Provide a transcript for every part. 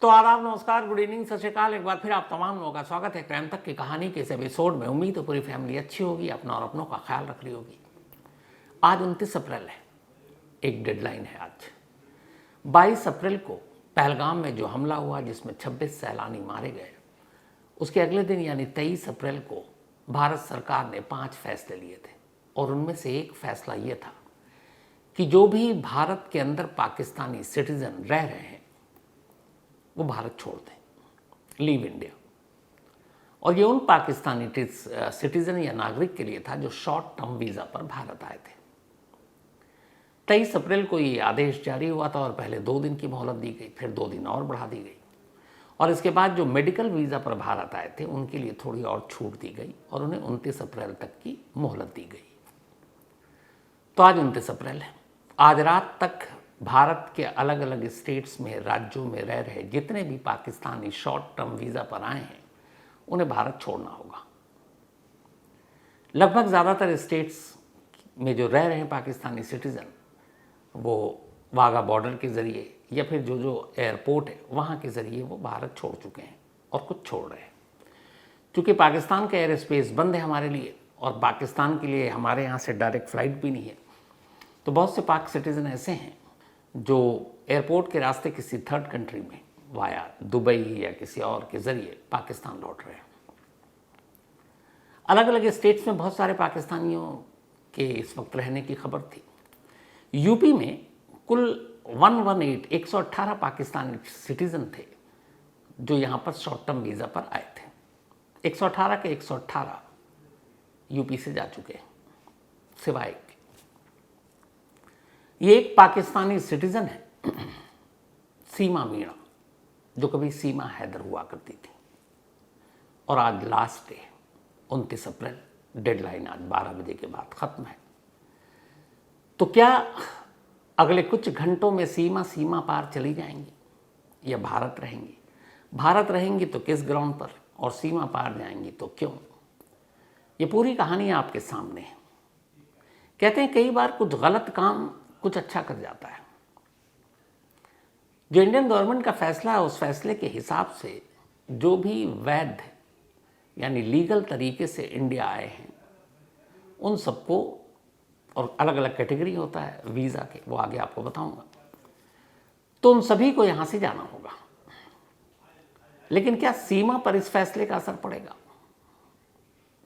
तो आदाब, नमस्कार, गुड इवनिंग, सत श्री अकाल। एक बार फिर आप तमाम लोगों का स्वागत है क्राइम तक की कहानी के इस एपिसोड में। उम्मीद है पूरी फैमिली अच्छी होगी, अपना और अपनों का ख्याल रख रही होगी। आज 29 अप्रैल है, एक डेडलाइन है आज। 22 अप्रैल को पहलगाम में जो हमला हुआ जिसमें 26 सैलानी मारे गए, उसके अगले दिन यानी 23 अप्रैल को भारत सरकार ने 5 फैसले लिए थे और उनमें से एक फैसला ये था कि जो भी भारत के अंदर पाकिस्तानी सिटीजन रह रहे हैं वो भारत छोड़ दें, लीव इंडिया। और ये उन पाकिस्तानी सिटीजन या नागरिक के लिए था जो शॉर्ट टर्म वीज़ा पर भारत आए थे। 23 अप्रैल को ये आदेश जारी हुआ था और पहले 2 दिन की मोहलत दी गई, फिर 2 दिन और बढ़ा दी गई और इसके बाद जो मेडिकल वीज़ा पर भारत आए थे उनके लिए थोड़ी और छूट दी गई और उन्हें 29 अप्रैल तक की मोहलत दी गई। तो आज 29 अप्रैल है। आज रात तक भारत के अलग अलग स्टेट्स में, राज्यों में रह रहे जितने भी पाकिस्तानी शॉर्ट टर्म वीज़ा पर आए हैं उन्हें भारत छोड़ना होगा। लगभग ज़्यादातर स्टेट्स में जो रह रहे हैं पाकिस्तानी सिटीज़न, वो वाघा बॉर्डर के ज़रिए या फिर जो एयरपोर्ट है वहाँ के ज़रिए वो भारत छोड़ चुके हैं और कुछ छोड़ रहे हैं। क्योंकि पाकिस्तान का एयर स्पेस बंद है हमारे लिए और पाकिस्तान के लिए हमारे यहाँ से डायरेक्ट फ़्लाइट भी नहीं है, तो बहुत से पाक सिटीज़न ऐसे हैं जो एयरपोर्ट के रास्ते किसी थर्ड कंट्री में वाया दुबई या किसी और के ज़रिए पाकिस्तान लौट रहे हैं। अलग अलग स्टेट्स में बहुत सारे पाकिस्तानियों के इस वक्त रहने की खबर थी। यूपी में कुल 118 पाकिस्तानी सिटीज़न थे जो यहाँ पर शॉर्ट टर्म वीज़ा पर आए थे। 118 के 118 यूपी से जा चुके हैं, सिवाय ये एक पाकिस्तानी सिटीज़न है सीमा मीणा, जो कभी सीमा हैदर हुआ करती थी। और आज लास्ट डे 29 अप्रैल, डेडलाइन आज 12 बजे के बाद ख़त्म है। तो क्या अगले कुछ घंटों में सीमा पार चली जाएंगी या भारत रहेंगी? भारत रहेंगी तो किस ग्राउंड पर, और सीमा पार जाएंगी तो क्यों? ये पूरी कहानी आपके सामने है। कहते हैं कई बार कुछ गलत काम कुछ अच्छा कर जाता है। जो इंडियन गवर्नमेंट का फैसला है उस फैसले के हिसाब से जो भी वैध यानी लीगल तरीके से इंडिया आए हैं उन सबको, और अलग अलग कैटेगरी होता है वीज़ा के, वो आगे आपको बताऊंगा, तो उन सभी को यहाँ से जाना होगा। लेकिन क्या सीमा पर इस फैसले का असर पड़ेगा?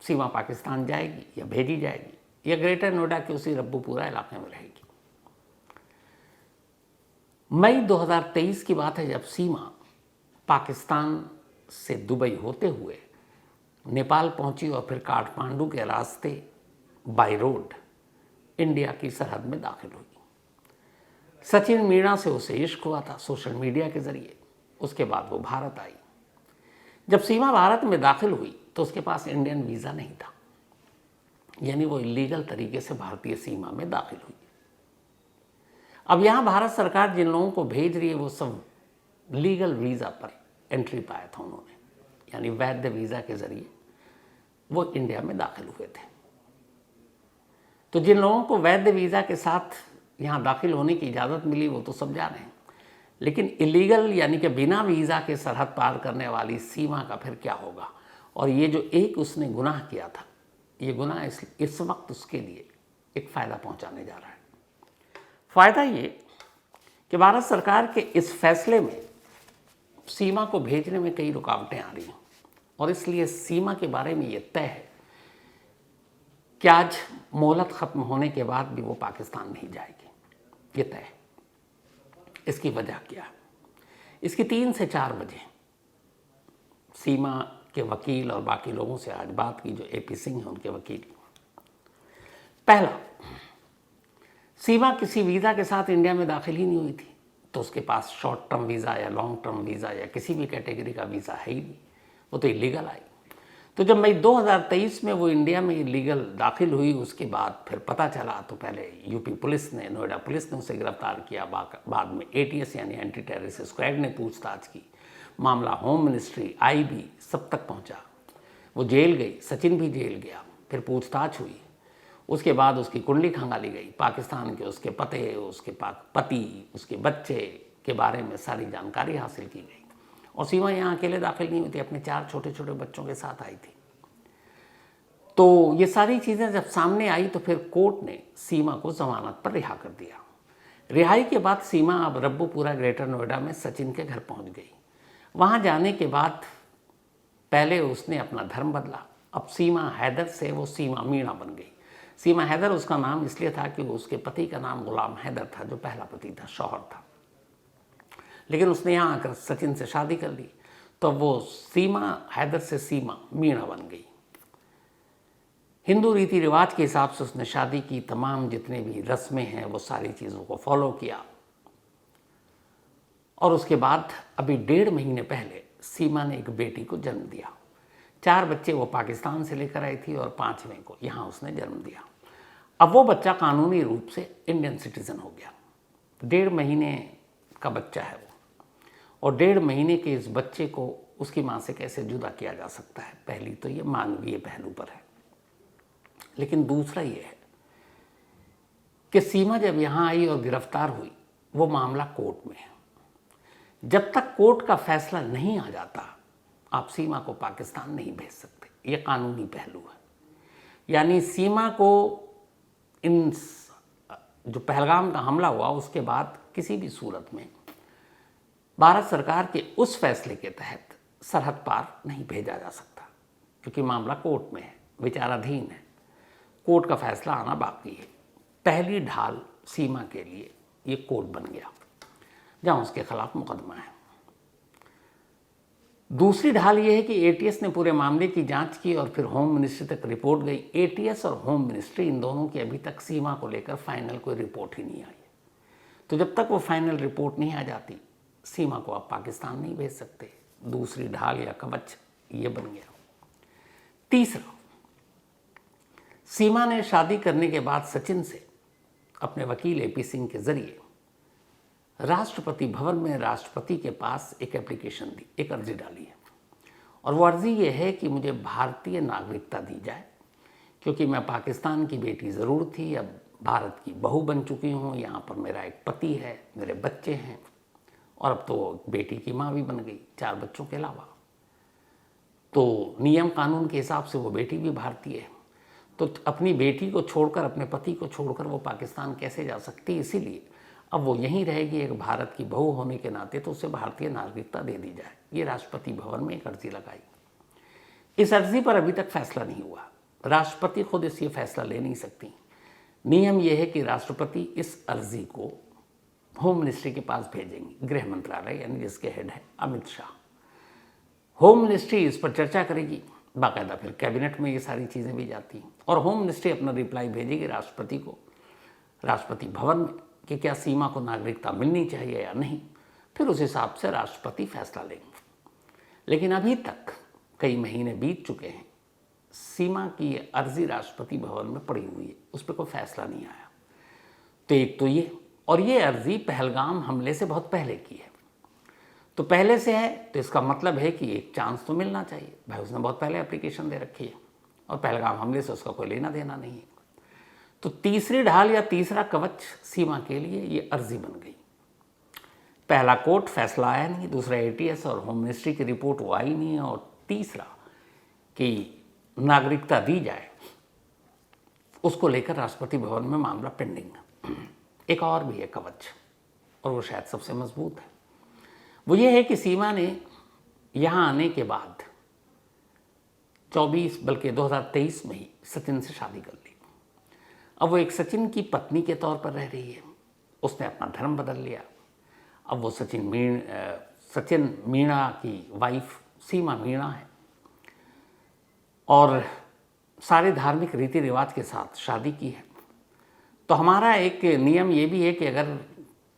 सीमा पाकिस्तान जाएगी या भेजी जाएगी या ग्रेटर नोएडा के उसी रब्बूपुरा इलाके में रहेगी? मई 2023 की बात है जब सीमा पाकिस्तान से दुबई होते हुए नेपाल पहुंची और फिर काठमांडू के रास्ते बाय रोड इंडिया की सरहद में दाखिल हुई। सचिन मीणा से उसे इश्क हुआ था सोशल मीडिया के ज़रिए। उसके बाद वो भारत आई। जब सीमा भारत में दाखिल हुई तो उसके पास इंडियन वीज़ा नहीं था, यानी वो इलीगल तरीके से भारतीय सीमा में दाखिल हुई। अब यहाँ भारत सरकार जिन लोगों को भेज रही है वो सब लीगल वीज़ा पर एंट्री पाया था उन्होंने, यानी वैध वीज़ा के ज़रिए वो इंडिया में दाखिल हुए थे। तो जिन लोगों को वैध वीज़ा के साथ यहाँ दाखिल होने की इजाज़त मिली वो तो सब जा रहे हैं, लेकिन इलीगल यानी कि बिना वीज़ा के सरहद पार करने वाली सीमा का फिर क्या होगा? और ये जो एक उसने गुनाह किया था, ये गुनाह इस वक्त उसके लिए एक फ़ायदा पहुँचाने जा रहा है। फ़ायदा ये कि भारत सरकार के इस फैसले में सीमा को भेजने में कई रुकावटें आ रही हैं और इसलिए सीमा के बारे में ये तय है कि आज मोहलत ख़त्म होने के बाद भी वो पाकिस्तान नहीं जाएगी। ये तय है। इसकी वजह क्या है? इसकी 3 से 4 बजे सीमा के वकील और बाकी लोगों से आज बात की, जो AP सिंह हैं उनके वकील। पहला, सीमा किसी वीज़ा के साथ इंडिया में दाखिल ही नहीं हुई थी, तो उसके पास शॉर्ट टर्म वीज़ा या लॉन्ग टर्म वीज़ा या किसी भी कैटेगरी का वीज़ा है ही नहीं, वो तो इलीगल आई। तो जब मई 2023 में वो इंडिया में इलीगल दाखिल हुई, उसके बाद फिर पता चला तो पहले यूपी पुलिस ने, नोएडा पुलिस ने उसे गिरफ्तार किया। बाद में ATS यानी एंटी टेररिस्ट स्क्वाड ने पूछताछ की। मामला होम मिनिस्ट्री, IB सब तक पहुँचा। वो जेल गई, सचिन भी जेल गया, फिर पूछताछ हुई। उसके बाद उसकी कुंडली खंगाली गई, पाकिस्तान के उसके पते, उसके पति, उसके बच्चे के बारे में सारी जानकारी हासिल की गई। और सीमा यहाँ अकेले दाखिल नहीं हुई थी, अपने 4 छोटे छोटे बच्चों के साथ आई थी। तो ये सारी चीज़ें जब सामने आई तो फिर कोर्ट ने सीमा को जमानत पर रिहा कर दिया। रिहाई के बाद सीमा अब रब्बूपुरा ग्रेटर नोएडा में सचिन के घर पहुंच गई। वहां जाने के बाद पहले उसने अपना धर्म बदला। अब सीमा हैदर से वो सीमा मीणा बन गई। सीमा हैदर उसका नाम इसलिए था कि उसके पति का नाम गुलाम हैदर था, जो पहला पति था, शौहर था। लेकिन उसने यहाँ आकर सचिन से शादी कर ली, तो वो सीमा हैदर से सीमा मीणा बन गई। हिंदू रीति रिवाज के हिसाब से उसने शादी की, तमाम जितने भी रस्में हैं वो सारी चीज़ों को फॉलो किया। और उसके बाद अभी 1.5 महीने पहले सीमा ने एक बेटी को जन्म दिया। 4 बच्चे वो पाकिस्तान से लेकर आई थी और 5वें को यहाँ उसने जन्म दिया। अब वो बच्चा कानूनी रूप से इंडियन सिटीजन हो गया। 1.5 महीने का बच्चा है वो, और 1.5 महीने के इस बच्चे को उसकी माँ से कैसे जुदा किया जा सकता है? पहली तो ये मानवीय पहलू पर है। लेकिन दूसरा ये है कि सीमा जब यहाँ आई और गिरफ्तार हुई, वो मामला कोर्ट में है। जब तक कोर्ट का फैसला नहीं आ जाता, आप सीमा को पाकिस्तान नहीं भेज सकते। ये कानूनी पहलू है। यानी सीमा को इन जो पहलगाम का हमला हुआ उसके बाद किसी भी सूरत में भारत सरकार के उस फैसले के तहत सरहद पार नहीं भेजा जा सकता, क्योंकि मामला कोर्ट में है, विचाराधीन है। कोर्ट का फैसला आना बाकी है। पहली ढाल सीमा के लिए ये कोर्ट बन गया, जहां उसके खिलाफ मुकदमा है। दूसरी ढाल ये है कि एटीएस ने पूरे मामले की जांच की और फिर होम मिनिस्ट्री तक रिपोर्ट गई। एटीएस और होम मिनिस्ट्री, इन दोनों की अभी तक सीमा को लेकर फाइनल कोई रिपोर्ट ही नहीं आई। तो जब तक वो फाइनल रिपोर्ट नहीं आ जाती, सीमा को आप पाकिस्तान नहीं भेज सकते। दूसरी ढाल या कवच ये बन गया। तीसरा, सीमा ने शादी करने के बाद सचिन से अपने वकील एपी सिंह के जरिए राष्ट्रपति भवन में राष्ट्रपति के पास एक एप्लीकेशन दी, एक अर्जी डाली है। और वो अर्जी ये है कि मुझे भारतीय नागरिकता दी जाए, क्योंकि मैं पाकिस्तान की बेटी ज़रूर थी, अब भारत की बहू बन चुकी हूँ। यहाँ पर मेरा एक पति है, मेरे बच्चे हैं, और अब तो बेटी की माँ भी बन गई 4 बच्चों के अलावा। तो नियम कानून के हिसाब से वो बेटी भी भारतीय है। तो अपनी बेटी को छोड़कर, अपने पति को छोड़कर वो पाकिस्तान कैसे जा सकती? इसीलिए अब वो यहीं रहेगी एक भारत की बहू होने के नाते, तो उसे भारतीय नागरिकता दे दी जाए। ये राष्ट्रपति भवन में एक अर्जी लगाई। इस अर्जी पर अभी तक फैसला नहीं हुआ। राष्ट्रपति खुद इस ये फैसला ले नहीं सकती। नियम यह है कि राष्ट्रपति इस अर्जी को होम मिनिस्ट्री के पास भेजेंगे, गृह मंत्रालय, यानी जिसके हेड है अमित शाह। होम मिनिस्ट्री इस पर चर्चा करेगी, बाकायदा फिर कैबिनेट में ये सारी चीज़ें भी जाती हैं, और होम मिनिस्ट्री अपना रिप्लाई भेजेगी राष्ट्रपति को, राष्ट्रपति भवन में, कि क्या सीमा को नागरिकता मिलनी चाहिए या नहीं। फिर उस हिसाब से राष्ट्रपति फैसला लेंगे। लेकिन अभी तक कई महीने बीत चुके हैं, सीमा की ये अर्जी राष्ट्रपति भवन में पड़ी हुई है, उस पर कोई फैसला नहीं आया। तो एक तो ये, और ये अर्जी पहलगाम हमले से बहुत पहले की है। तो पहले से है तो इसका मतलब है कि एक चांस तो मिलना चाहिए। भाई उसने बहुत पहले एप्लीकेशन दे रखी है, और पहलगाम हमले से उसका कोई लेना देना नहीं है। तो तीसरी ढाल या तीसरा कवच सीमा के लिए ये अर्जी बन गई। पहला कोर्ट फैसला आया नहीं, दूसरा एटीएस और होम मिनिस्ट्री की रिपोर्ट वो आई नहीं है, और तीसरा कि नागरिकता दी जाए, उसको लेकर राष्ट्रपति भवन में मामला पेंडिंग है। एक और भी है कवच, और वो शायद सबसे मजबूत है। वो ये है कि सीमा ने यहाँ आने के बाद 2023 में ही सचिन से शादी कर ली। अब वो एक सचिन की पत्नी के तौर पर रह रही है। उसने अपना धर्म बदल लिया। अब वो सचिन मीणा की वाइफ सीमा मीणा है, और सारे धार्मिक रीति रिवाज के साथ शादी की है। तो हमारा एक नियम ये भी है कि अगर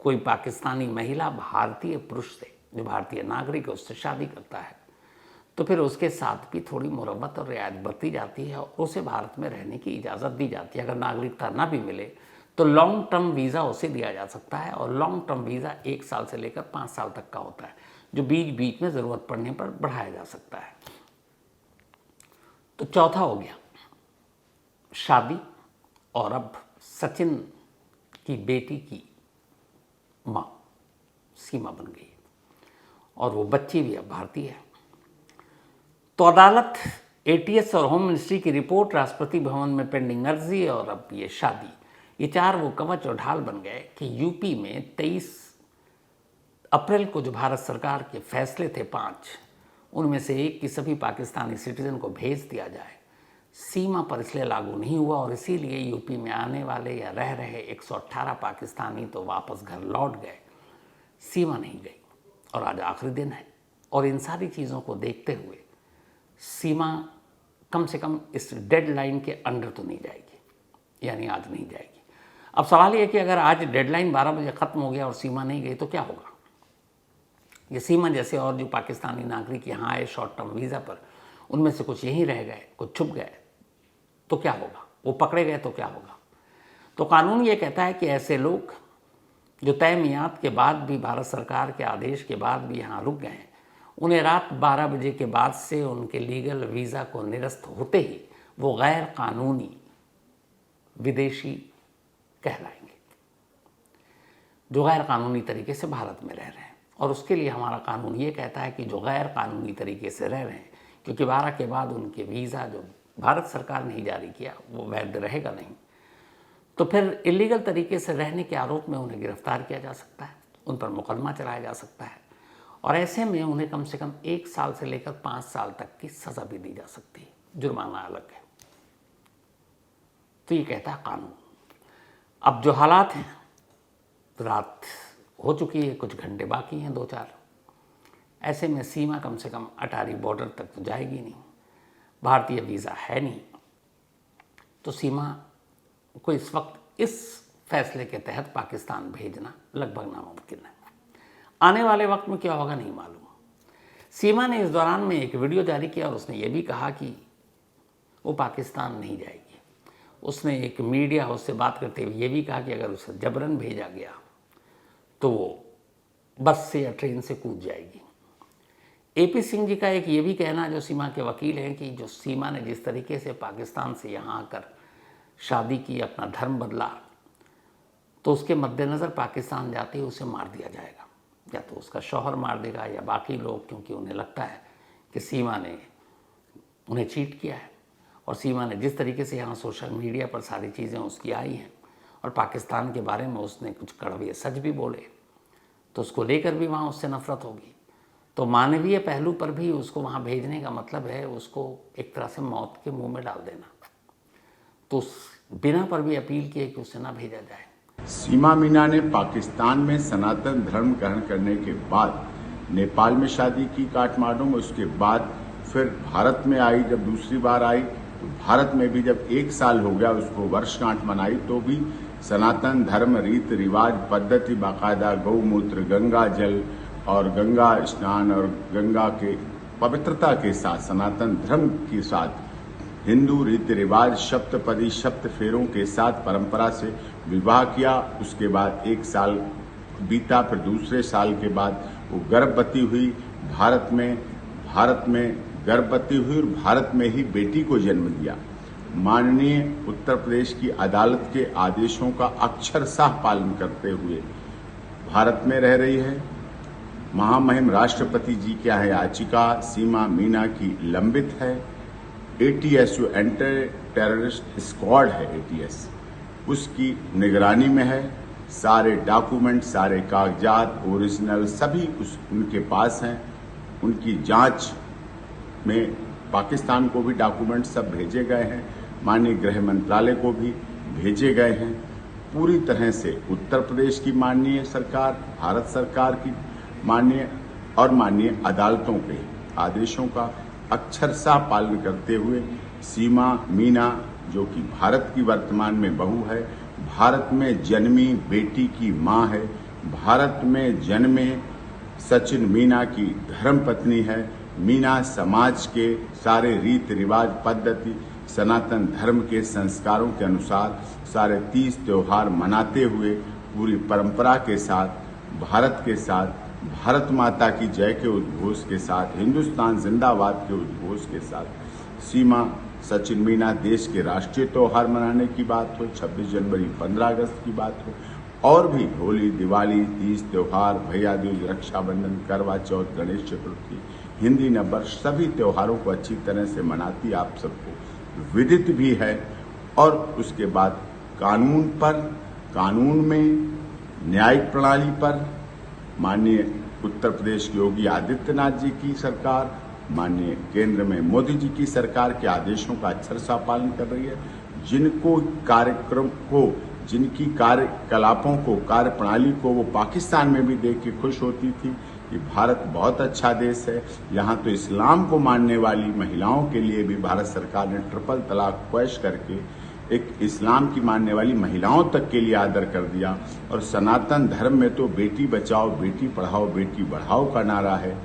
कोई पाकिस्तानी महिला भारतीय पुरुष से, जो भारतीय नागरिक है, उससे शादी करता है, तो फिर उसके साथ भी थोड़ी मुरव्वत और रियायत बरती जाती है, और उसे भारत में रहने की इजाज़त दी जाती है। अगर नागरिकता ना भी मिले तो लॉन्ग टर्म वीज़ा उसे दिया जा सकता है, और लॉन्ग टर्म वीज़ा 1 साल से लेकर 5 साल तक का होता है, जो बीच बीच में ज़रूरत पड़ने पर बढ़ाया जा सकता है। तो चौथा हो गया शादी, और अब सचिन की बेटी की माँ सीमा बन गई। और वो बच्ची भी अब भारतीय है। तो अदालत, एटीएस और होम मिनिस्ट्री की रिपोर्ट, राष्ट्रपति भवन में पेंडिंग अर्जी और अब ये शादी, ये चार वो कवच और ढाल बन गए कि यूपी में 23 अप्रैल को जो भारत सरकार के फैसले थे 5, उनमें से एक कि सभी पाकिस्तानी सिटीजन को भेज दिया जाए, सीमा पर इसलिए लागू नहीं हुआ और इसीलिए यूपी में आने वाले या रह रहे 118 पाकिस्तानी तो वापस घर लौट गए, सीमा नहीं गई। और आज आखिरी दिन है और इन सारी चीज़ों को देखते हुए सीमा कम से कम इस डेडलाइन के अंडर तो नहीं जाएगी, यानी आज नहीं जाएगी। अब सवाल ये है कि अगर आज डेडलाइन 12 बजे ख़त्म हो गया और सीमा नहीं गई तो क्या होगा? ये सीमा जैसे और जो पाकिस्तानी नागरिक यहाँ आए शॉर्ट टर्म वीज़ा पर, उनमें से कुछ यहीं रह गए, कुछ छुप गए, तो क्या होगा? वो पकड़े गए तो क्या होगा? तो कानून ये कहता है कि ऐसे लोग जो तय मियाद के बाद भी, भारत सरकार के आदेश के बाद भी यहाँ रुक गए हैं, उन्हें रात 12 बजे के बाद से उनके लीगल वीज़ा को निरस्त होते ही वो गैर कानूनी विदेशी कहलाएंगे, जो गैर कानूनी तरीके से भारत में रह रहे हैं। और उसके लिए हमारा कानून ये कहता है कि जो गैर कानूनी तरीके से रह रहे हैं, क्योंकि 12 के बाद उनके वीज़ा जो भारत सरकार ने ही जारी किया वो वैध रहेगा नहीं, तो फिर इलीगल तरीके से रहने के आरोप में उन्हें गिरफ्तार किया जा सकता है, उन पर मुकदमा चलाया जा सकता है और ऐसे में उन्हें कम से कम 1 साल से लेकर 5 साल तक की सज़ा भी दी जा सकती है, जुर्माना अलग है। तो ये कहता है कानून। अब जो हालात हैं, रात हो चुकी है, कुछ घंटे बाकी हैं 2-4, ऐसे में सीमा कम से कम अटारी बॉर्डर तक तो जाएगी नहीं, भारतीय वीज़ा है नहीं, तो सीमा को इस वक्त इस फैसले के तहत पाकिस्तान भेजना लगभग नामुमकिन है। आने वाले वक्त में क्या होगा नहीं मालूम। सीमा ने इस दौरान में एक वीडियो जारी किया और उसने ये भी कहा कि वो पाकिस्तान नहीं जाएगी। उसने एक मीडिया हाउस से बात करते हुए ये भी कहा कि अगर उसे जबरन भेजा गया तो वो बस से या ट्रेन से कूद जाएगी। एपी सिंह जी का एक ये भी कहना, जो सीमा के वकील हैं, कि जो सीमा ने जिस तरीके से पाकिस्तान से यहाँ आकर शादी की, अपना धर्म बदला, तो उसके मद्देनज़र पाकिस्तान जाते ही उसे मार दिया जाएगा, या तो उसका शौहर मार देगा या बाकी लोग, क्योंकि उन्हें लगता है कि सीमा ने उन्हें चीट किया है। और सीमा ने जिस तरीके से यहाँ सोशल मीडिया पर सारी चीज़ें उसकी आई हैं और पाकिस्तान के बारे में उसने कुछ कड़वे सच भी बोले, तो उसको लेकर भी वहाँ उससे नफ़रत होगी। तो मानवीय पहलू पर भी उसको वहाँ भेजने का मतलब है उसको एक तरह से मौत के मुंह में डाल देना। तो उस बिना पर भी अपील की है कि उसे ना भेजा जाए। सीमा मीना ने पाकिस्तान में सनातन धर्म ग्रहण करने के बाद नेपाल में शादी की काठमांडू में, उसके बाद फिर भारत में आई। जब दूसरी बार आई तो भारत में भी जब 1 साल हो गया उसको वर्षगांठ मनाई, तो भी सनातन धर्म रीत रिवाज पद्धति बाकायदा गौमूत्र, गंगा जल और गंगा स्नान और गंगा के पवित्रता के साथ, सनातन धर्म के साथ हिंदू रीति रिवाज सप्तपदी सप्त फेरों के साथ परंपरा से विवाह किया। उसके बाद 1 साल बीता, फिर दूसरे साल के बाद वो गर्भवती हुई, भारत में गर्भवती हुई और भारत में ही बेटी को जन्म दिया। माननीय उत्तर प्रदेश की अदालत के आदेशों का अक्षरशः पालन करते हुए भारत में रह रही है। महामहिम राष्ट्रपति जी की यह याचिका सीमा मीना की लंबित है। एटीएस जो एंटी टेररिस्ट स्क्वाड है, एटीएस उसकी निगरानी में है। सारे डॉक्यूमेंट, सारे कागजात ओरिजिनल सभी उनके पास हैं। उनकी जांच में पाकिस्तान को भी डॉक्यूमेंट सब भेजे गए हैं, माननीय गृह मंत्रालय को भी भेजे गए हैं। पूरी तरह से उत्तर प्रदेश की माननीय सरकार, भारत सरकार की माननीय अदालतों के आदेशों का अक्षरशः पालन करते हुए सीमा मीना, जो कि भारत की वर्तमान में बहू है, भारत में जन्मी बेटी की मां है, भारत में जन्मे सचिन मीना की धर्मपत्नी है। मीना समाज के सारे रीत रिवाज पद्धति सनातन धर्म के संस्कारों के अनुसार सारे 30 त्योहार मनाते हुए पूरी परंपरा के साथ, भारत के साथ, भारत माता की जय के उद्घोष के साथ, हिंदुस्तान जिंदाबाद के उद्घोष के साथ सीमा सचिन मीना देश के राष्ट्रीय त्योहार मनाने की बात हो, 26 जनवरी 15 अगस्त की बात हो, और भी होली, दिवाली, तीज त्योहार, भैया दूज, रक्षाबंधन, करवा चौथ, गणेश चतुर्थी, हिंदी नववर्ष, सभी त्योहारों को अच्छी तरह से मनाती आप सबको विदित भी है। और उसके बाद कानून पर, कानून में, न्यायिक प्रणाली पर माननीय उत्तर प्रदेश की योगी आदित्यनाथ जी की सरकार, माननीय केंद्र में मोदी जी की सरकार के आदेशों का अक्षरशः पालन कर रही है। जिनको कार्यक्रम को, जिनकी कार्यकलापों को, कार्य प्रणाली को वो पाकिस्तान में भी देख के खुश होती थी कि भारत बहुत अच्छा देश है। यहाँ तो इस्लाम को मानने वाली महिलाओं के लिए भी भारत सरकार ने ट्रिपल तलाक पेश करके एक इस्लाम की मानने वाली महिलाओं तक के लिए आदर कर दिया। और सनातन धर्म में तो बेटी बचाओ, बेटी पढ़ाओ, बेटी बढ़ाओ का नारा है।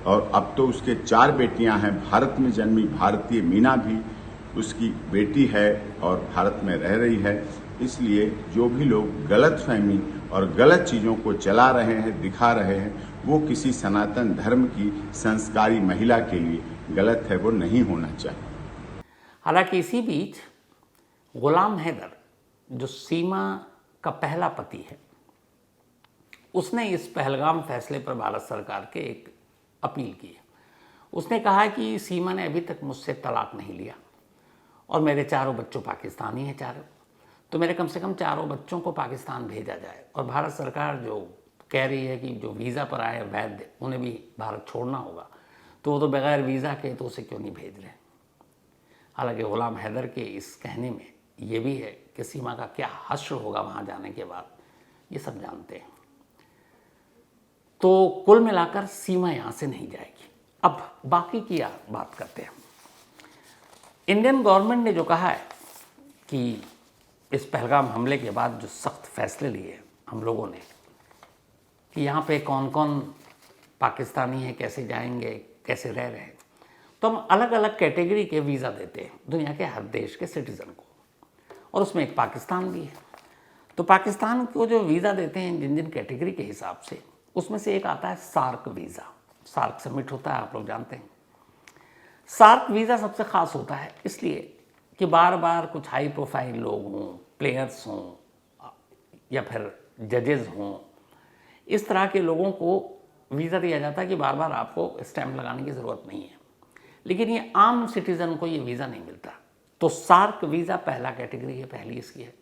और अब तो उसके 4 बेटियां हैं। भारत में जन्मी भारतीय मीना भी उसकी बेटी है और भारत में रह रही है। इसलिए जो भी लोग गलतफहमी और गलत चीज़ों को चला रहे हैं, दिखा रहे हैं, वो किसी सनातन धर्म की संस्कारी महिला के लिए गलत है, वो नहीं होना चाहिए। हालांकि इसी बीच गुलाम हैदर, जो सीमा का पहला पति है, उसने इस पहलगाम फैसले पर भारत सरकार के एक अपील की है। उसने कहा कि सीमा ने अभी तक मुझसे तलाक नहीं लिया और मेरे चारों बच्चों पाकिस्तानी हैं चारों, तो मेरे कम से कम चारों बच्चों को पाकिस्तान भेजा जाए। और भारत सरकार जो कह रही है कि जो वीज़ा पर आए वैध, उन्हें भी भारत छोड़ना होगा, तो वो तो बगैर वीज़ा के तो उसे क्यों नहीं भेज रहे। हालांकि गुलाम हैदर के इस कहने में ये भी है कि सीमा का क्या हश्र होगा वहाँ जाने के बाद, ये सब जानते हैं। तो कुल मिलाकर सीमा यहाँ से नहीं जाएगी। अब बाकी की बात करते हैं। इंडियन गवर्नमेंट ने जो कहा है कि इस पहलगाम हमले के बाद जो सख्त फैसले लिए हम लोगों ने कि यहाँ पे कौन कौन पाकिस्तानी है, कैसे जाएंगे, कैसे रह रहे हैं, तो हम अलग अलग कैटेगरी के वीज़ा देते हैं दुनिया के हर देश के सिटीज़न को, और उसमें एक पाकिस्तान भी है। तो पाकिस्तान को जो वीज़ा देते हैं जिन जिन कैटेगरी के हिसाब से, उसमें से एक आता है सार्क वीज़ा। सार्क समिट होता है, आप लोग जानते हैं। सार्क वीज़ा सबसे ख़ास होता है इसलिए कि बार बार कुछ हाई प्रोफाइल लोग हों, प्लेयर्स हों या फिर जजेस हों, इस तरह के लोगों को वीज़ा दिया जाता है कि बार बार आपको स्टैंप लगाने की ज़रूरत नहीं है। लेकिन ये आम सिटीज़न को ये वीज़ा नहीं मिलता। तो सार्क वीज़ा पहला कैटेगरी है, पहली इसकी है,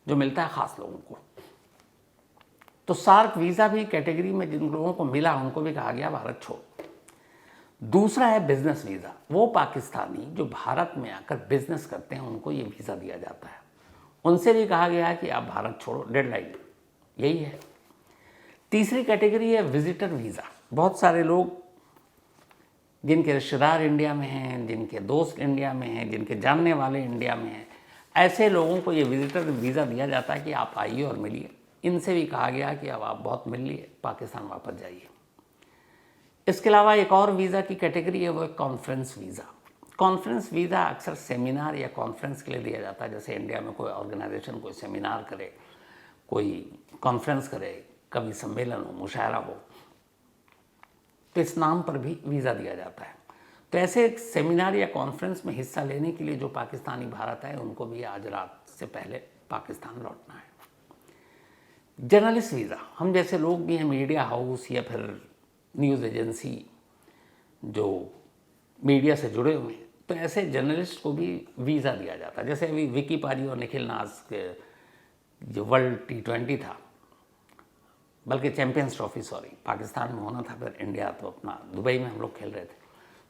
जो मिलता है ख़ास लोगों को। तो सार्क वीज़ा भी कैटेगरी में जिन लोगों को मिला उनको भी कहा गया भारत छोड़ो। दूसरा है बिजनेस वीज़ा। वो पाकिस्तानी जो भारत में आकर बिजनेस करते हैं उनको ये वीज़ा दिया जाता है। उनसे भी कहा गया है कि आप भारत छोड़ो, डेडलाइन यही है। तीसरी कैटेगरी है विजिटर वीज़ा। बहुत सारे लोग जिनके रिश्तेदार इंडिया में हैं, जिनके दोस्त इंडिया में हैं, जिनके जानने वाले इंडिया में हैं, ऐसे लोगों को ये विजिटर वीज़ा दिया जाता है कि आप आइए और मिलिए। इनसे भी कहा गया कि अब आप बहुत मिल लिए, पाकिस्तान वापस जाइए। इसके अलावा एक और वीज़ा की कैटेगरी है, वो है कॉन्फ्रेंस वीज़ा। कॉन्फ्रेंस वीज़ा अक्सर सेमिनार या कॉन्फ्रेंस के लिए दिया जाता है। जैसे इंडिया में कोई ऑर्गेनाइजेशन कोई सेमिनार करे, कोई कॉन्फ्रेंस करे, कभी सम्मेलन हो, मुशायरा हो, तो इस नाम पर भी वीज़ा दिया जाता है। तो ऐसे सेमिनार या कॉन्फ्रेंस में हिस्सा लेने के लिए जो पाकिस्तानी भारत आए उनको भी आज रात से पहले पाकिस्तान लौटना है। जर्नलिस्ट वीज़ा, हम जैसे लोग भी हैं, मीडिया हाउस या फिर न्यूज़ एजेंसी जो मीडिया से जुड़े हुए हैं, तो ऐसे जर्नलिस्ट को भी वीज़ा दिया जाता है। जैसे अभी विकी पाजी और निखिल नाज के जो वर्ल्ड T20 था, बल्कि चैंपियंस ट्रॉफी पाकिस्तान में होना था, फिर इंडिया तो अपना दुबई में हम लोग खेल रहे थे,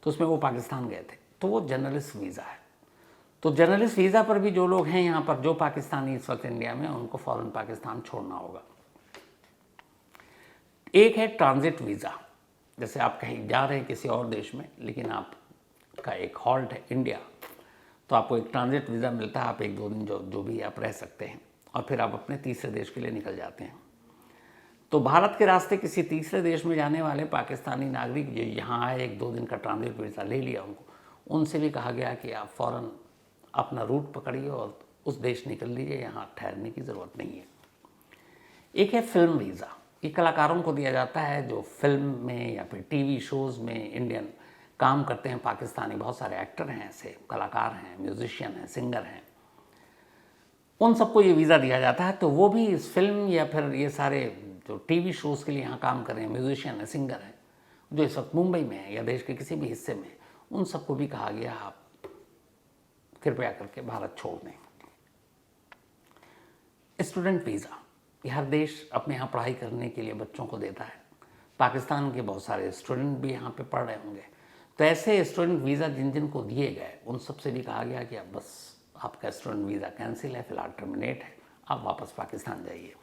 तो उसमें वो पाकिस्तान गए थे, तो वो जर्नलिस्ट वीज़ा है। तो जर्नलिस्ट वीज़ा पर भी जो लोग हैं यहाँ पर, जो पाकिस्तानी इस वक्त इंडिया में, उनको फ़ौरन पाकिस्तान छोड़ना होगा। एक है ट्रांजिट वीज़ा। जैसे आप कहीं जा रहे हैं किसी और देश में, लेकिन आपका एक हॉल्ट है इंडिया, तो आपको एक ट्रांजिट वीज़ा मिलता है। आप 1-2 दिन जो भी आप रह सकते हैं, और फिर आप अपने तीसरे देश के लिए निकल जाते हैं। तो भारत के रास्ते किसी तीसरे देश में जाने वाले पाकिस्तानी नागरिक जो यहाँ आए, 1-2 दिन का ट्रांजिट वीज़ा ले लिया उनसे भी कहा गया कि आप फ़ौरन अपना रूट पकड़िए और उस देश निकल लीजिए, यहाँ ठहरने की ज़रूरत नहीं है। एक है फिल्म वीज़ा। ये कलाकारों को दिया जाता है जो फिल्म में या फिर टीवी शोज़ में इंडियन काम करते हैं। पाकिस्तानी बहुत सारे एक्टर हैं, ऐसे कलाकार हैं, म्यूजिशियन हैं, सिंगर हैं। उन सबको ये वीज़ा दिया जाता है। तो वो भी इस फिल्म या फिर ये सारे जो टीवी शोज़ के लिए यहाँ काम कर रहे हैं, म्यूजिशियन है, सिंगर है, जो इस वक्त मुंबई में है या देश के किसी भी हिस्से में, उन सबको भी कहा गया आप कृपया करके भारत छोड़ दें। स्टूडेंट वीज़ा, ये हर देश अपने यहाँ पढ़ाई करने के लिए बच्चों को देता है। पाकिस्तान के बहुत सारे स्टूडेंट भी यहाँ पे पढ़ रहे होंगे, तो ऐसे स्टूडेंट वीज़ा जिन जिन को दिए गए उन सबसे भी कहा गया कि अब बस आपका स्टूडेंट वीज़ा कैंसिल है, फिलहाल टर्मिनेट है, आप वापस पाकिस्तान जाइए।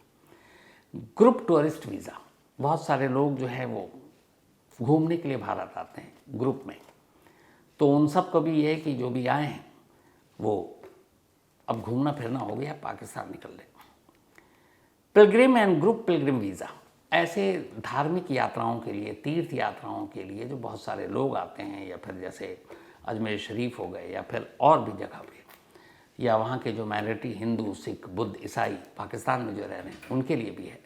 ग्रुप टूरिस्ट वीज़ा, बहुत सारे लोग जो है वो घूमने के लिए भारत आते हैं ग्रुप में, तो उन सब को भी ये है कि जो भी आए हैं वो अब घूमना फिरना हो गया, पाकिस्तान निकल ले। Pilgrim and group Pilgrim visa, ऐसे धार्मिक यात्राओं के लिए, तीर्थ यात्राओं के लिए जो बहुत सारे लोग आते हैं, या फिर जैसे अजमेर शरीफ हो गए या फिर और भी जगह पे, या वहाँ के जो माइनॉरिटी हिंदू, सिख, बुद्ध, ईसाई पाकिस्तान में जो रह रहे हैं उनके लिए भी है।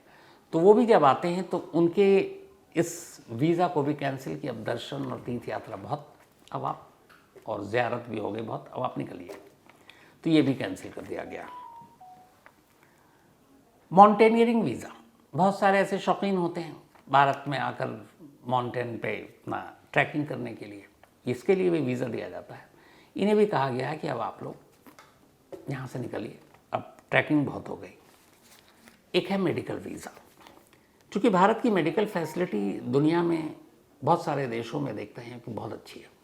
तो वो भी जब आते हैं तो उनके इस वीज़ा को भी कैंसिल किया। अब दर्शन और तीर्थ यात्रा बहुत, अब आप, और ज़ियारत भी हो गई बहुत, अब आप निकलिए, तो ये भी कैंसिल कर दिया गया। माउंटेनियरिंग वीज़ा, बहुत सारे ऐसे शौकीन होते हैं भारत में आकर माउंटेन पे अपना ट्रैकिंग करने के लिए, इसके लिए भी वीज़ा दिया जाता है। इन्हें भी कहा गया है कि अब आप लोग यहाँ से निकलिए, अब ट्रैकिंग बहुत हो गई। एक है मेडिकल वीज़ा, क्योंकि भारत की मेडिकल फैसिलिटी दुनिया में बहुत सारे देशों में देखते हैं कि बहुत अच्छी है।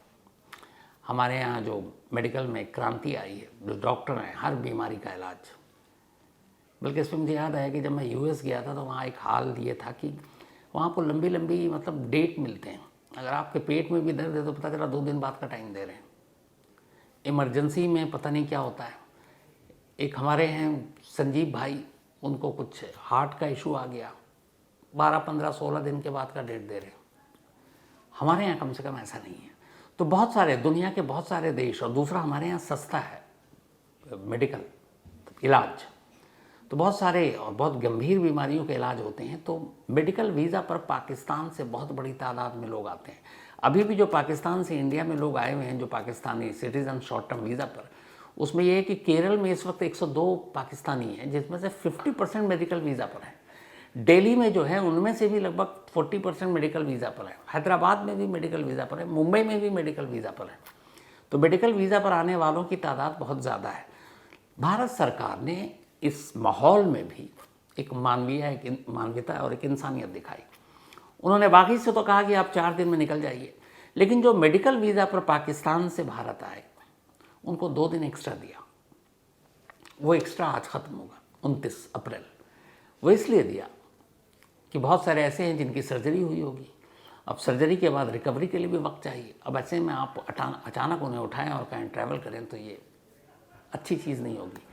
हमारे यहाँ जो मेडिकल में क्रांति आई है, जो डॉक्टर हैं हर बीमारी का इलाज, बल्कि इसमें मुझे याद आया कि जब मैं यूएस गया था तो वहाँ एक हाल ये था कि वहाँ को लंबी लंबी मतलब डेट मिलते हैं। अगर आपके पेट में भी दर्द है तो पता चला 2 दिन बाद का टाइम दे रहे हैं। इमरजेंसी में पता नहीं क्या होता है। एक हमारे हैं संजीव भाई, उनको कुछ हार्ट का इशू आ गया, 12, 15, 16 दिन के बाद का डेट दे रहे हैं। हमारे यहाँ कम से कम ऐसा नहीं है। तो बहुत सारे दुनिया के बहुत सारे देश, और दूसरा हमारे यहाँ सस्ता है मेडिकल इलाज, तो बहुत सारे और बहुत गंभीर बीमारियों के इलाज होते हैं। तो मेडिकल वीज़ा पर पाकिस्तान से बहुत बड़ी तादाद में लोग आते हैं। अभी भी जो पाकिस्तान से इंडिया में लोग आए हुए हैं, जो Pakistani citizen short term visa पर, उसमें यह है कि केरल में इस वक्त 102 पाकिस्तानी हैं, जिसमें से 50% मेडिकल वीज़ा पर है। दिल्ली में जो है उनमें से भी लगभग 40% मेडिकल वीज़ा पर है। हैदराबाद में भी मेडिकल वीज़ा पर है, मुंबई में भी मेडिकल वीज़ा पर है। तो मेडिकल वीज़ा पर आने वालों की तादाद बहुत ज़्यादा है। भारत सरकार ने इस माहौल में भी एक मानवीयता और एक इंसानियत दिखाई। उन्होंने बाकी से तो कहा कि आप 4 दिन में निकल जाइए, लेकिन जो मेडिकल वीज़ा पर पाकिस्तान से भारत आए उनको 2 दिन एक्स्ट्रा दिया। वो एक्स्ट्रा आज ख़त्म होगा 29 अप्रैल। वो इसलिए दिया कि बहुत सारे ऐसे हैं जिनकी सर्जरी हुई होगी, अब सर्जरी के बाद रिकवरी के लिए भी वक्त चाहिए। अब ऐसे में आप अचानक उन्हें उठाएं और कहीं ट्रैवल करें तो ये अच्छी चीज़ नहीं होगी।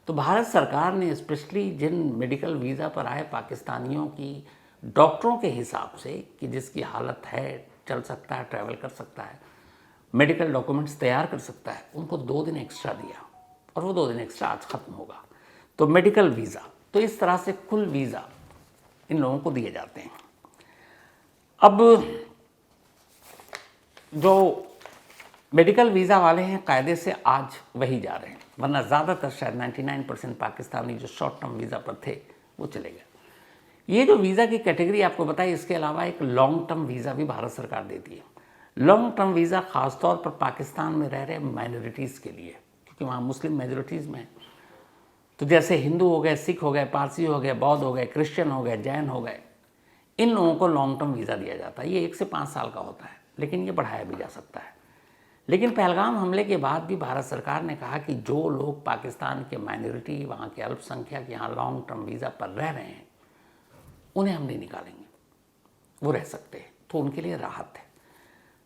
तो भारत सरकार ने स्पेशली जिन मेडिकल वीज़ा पर आए पाकिस्तानियों की, डॉक्टरों के हिसाब से कि जिसकी हालत है, चल सकता है, ट्रैवल कर सकता है, मेडिकल डॉक्यूमेंट्स तैयार कर सकता है, उनको 2 दिन एक्स्ट्रा दिया, और वो 2 दिन एक्स्ट्रा आज ख़त्म होगा। तो मेडिकल वीज़ा, तो इस तरह से कुल वीज़ा इन लोगों को दिए जाते हैं। अब जो मेडिकल वीज़ा वाले हैं कायदे से आज वही जा रहे हैं, वरना ज़्यादातर शायद 99% पाकिस्तानी जो शॉर्ट टर्म वीज़ा पर थे वो चले गए। ये जो वीज़ा की कैटेगरी आपको बताई, इसके अलावा एक लॉन्ग टर्म वीज़ा भी भारत सरकार देती है। लॉन्ग टर्म वीज़ा ख़ासतौर पर पाकिस्तान में रह रहे माइनॉरिटीज़ के लिए, क्योंकि वहाँ मुस्लिम मेजॉरिटीज़ में, तो जैसे हिंदू हो गए, सिख हो गए, पारसी हो गए, बौद्ध हो गए, क्रिश्चियन हो गए, जैन हो गए, इन लोगों को लॉन्ग टर्म वीज़ा दिया जाता है। ये 1 से 5 साल का होता है, लेकिन ये बढ़ाया भी जा सकता है। लेकिन पहलगाम हमले के बाद भी भारत सरकार ने कहा कि जो लोग पाकिस्तान के माइनॉरिटी, वहाँ के अल्पसंख्यक यहाँ लॉन्ग टर्म वीज़ा पर रह रहे हैं, उन्हें हम नहीं निकालेंगे, वो रह सकते हैं, तो उनके लिए राहत है।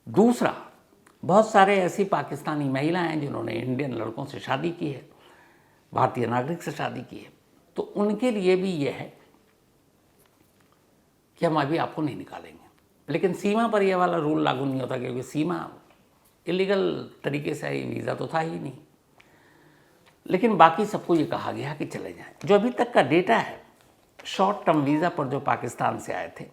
दूसरा, बहुत सारे ऐसी पाकिस्तानी महिलाएं हैं जिन्होंने इंडियन लड़कों से शादी की है, भारतीय नागरिक से शादी की है, तो उनके लिए भी ये है कि हम अभी आपको नहीं निकालेंगे। लेकिन सीमा पर यह वाला रूल लागू नहीं होता, क्योंकि सीमा इलीगल तरीके से आई, वीज़ा तो था ही नहीं। लेकिन बाकी सबको ये कहा गया कि चले जाएं। जो अभी तक का डेटा है शॉर्ट टर्म वीज़ा पर जो पाकिस्तान से आए थे,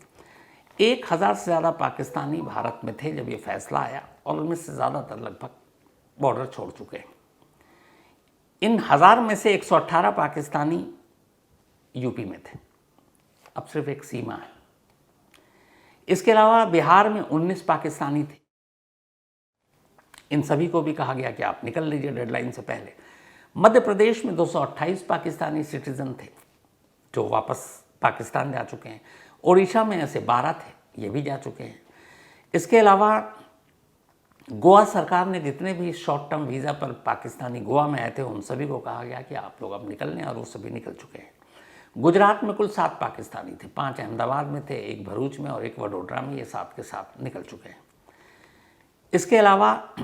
1000 से ज़्यादा पाकिस्तानी भारत में थे जब ये फैसला आया, और उनमें से ज़्यादातर लगभग बॉर्डर छोड़ चुके हैं। इन 1000 में से 118 पाकिस्तानी यूपी में थे। अब सिर्फ एक सीमा है। इसके अलावा बिहार में 19 पाकिस्तानी थे। इन सभी को भी कहा गया कि आप निकल लीजिए डेडलाइन से पहले। मध्य प्रदेश में 228 पाकिस्तानी सिटीजन थे जो वापस पाकिस्तान जा चुके हैं। ओडिशा में ऐसे 12 थे, ये भी जा चुके हैं। इसके अलावा गोवा सरकार ने जितने भी शॉर्ट टर्म वीज़ा पर पाकिस्तानी गोवा में आए थे उन सभी को कहा गया कि आप लोग अब निकल लें, और वो सभी निकल चुके हैं। गुजरात में कुल 7 पाकिस्तानी थे, 5 अहमदाबाद में थे, 1 भरूच में और 1 वडोदरा में। ये 7 के 7 निकल चुके हैं। इसके अलावा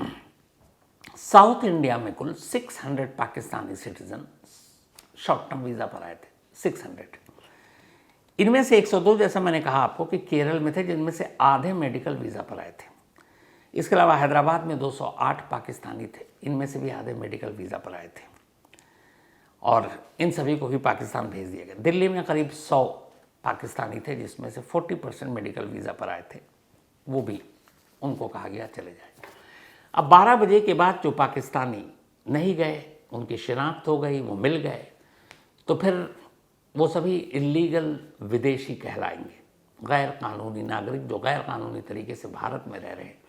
साउथ इंडिया में कुल 600 Pakistani citizen short term visa पर आए थे, 600। इनमें से 102, जैसा मैंने कहा आपको, कि केरल में थे, जिनमें से आधे मेडिकल वीज़ा पर आए थे। इसके अलावा हैदराबाद में 208 पाकिस्तानी थे, इनमें से भी आधे मेडिकल वीज़ा पर आए थे, और इन सभी को भी पाकिस्तान भेज दिया गया। दिल्ली में करीब 100 पाकिस्तानी थे, जिसमें से 40% मेडिकल वीज़ा पर आए थे, वो भी उनको कहा गया चले जाए। अब 12 बजे के बाद जो पाकिस्तानी नहीं गए, उनकी शिनाख्त हो गई, वो मिल गए, तो फिर वो सभी इल्लीगल विदेशी कहलाएंगे, गैर कानूनी नागरिक जो गैर कानूनी तरीके से भारत में रह रहे हैं।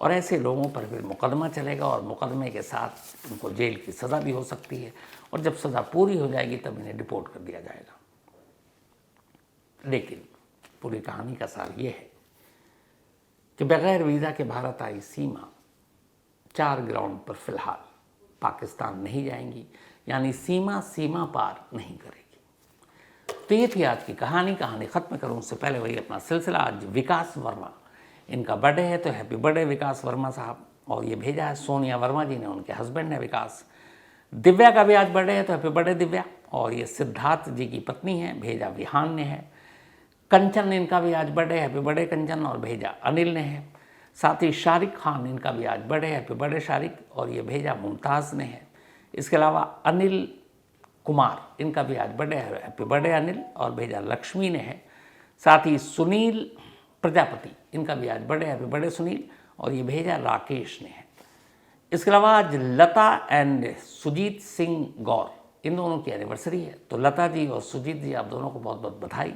और ऐसे लोगों पर फिर मुकदमा चलेगा, और मुकदमे के साथ उनको जेल की सज़ा भी हो सकती है, और जब सज़ा पूरी हो जाएगी तब इन्हें डिपोर्ट कर दिया जाएगा। लेकिन पूरी कहानी का सार ये है कि बगैर वीज़ा के भारत आई सीमा 4 ग्राउंड पर फिलहाल पाकिस्तान नहीं जाएंगी, यानी सीमा पार नहीं करेगी। तो ये थी आज की कहानी ख़त्म करूँ उससे पहले वही अपना सिलसिला। आज विकास वर्मा, इनका बर्थडे है, तो हैप्पी बर्थडे विकास वर्मा साहब। और ये भेजा है सोनिया वर्मा जी ने, उनके हस्बैंड है विकास। दिव्या का भी आज बर्थडे है, तो हैप्पी बर्थडे दिव्या। और ये सिद्धार्थ जी की पत्नी है, भेजा विहान ने है। कंचन, इनका भी आज बर्थडे, हैप्पी बर्थडे कंचन, और भेजा अनिल ने है। साथ ही शारिक खान, इनका भी आज बर्थडे, हैप्पी बर्थडे शारिक, और ये भेजा मुमताज़ ने है। इसके अलावा अनिल कुमार, इनका भी आज बर्थडे है, हैप्पी बर्थडे अनिल, और भेजा लक्ष्मी ने है। साथ ही सुनील प्रजापति, इनका भी आज बर्थडे, हैप्पी बर्थडे सुनील, और ये भेजा राकेश ने है। इसके अलावा आज लता एंड सुजीत सिंह गौर, इन दोनों की एनिवर्सरी है, तो लता जी और सुजीत जी, आप दोनों को बहुत बहुत बधाई।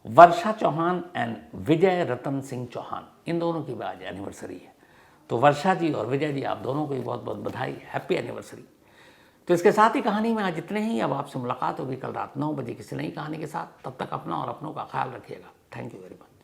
वर्षा चौहान एंड विजय रतन सिंह चौहान, इन दोनों की भी आज एनिवर्सरी है, तो वर्षा जी और विजय जी, आप दोनों को भी बहुत बहुत बधाई, हैप्पी एनिवर्सरी। तो इसके साथ ही कहानी में आज इतने ही। अब आपसे मुलाकात होगी कल रात 9 बजे किसी नई कहानी के साथ। तब तक अपना और अपनों का ख्याल रखिएगा। Thank you very much.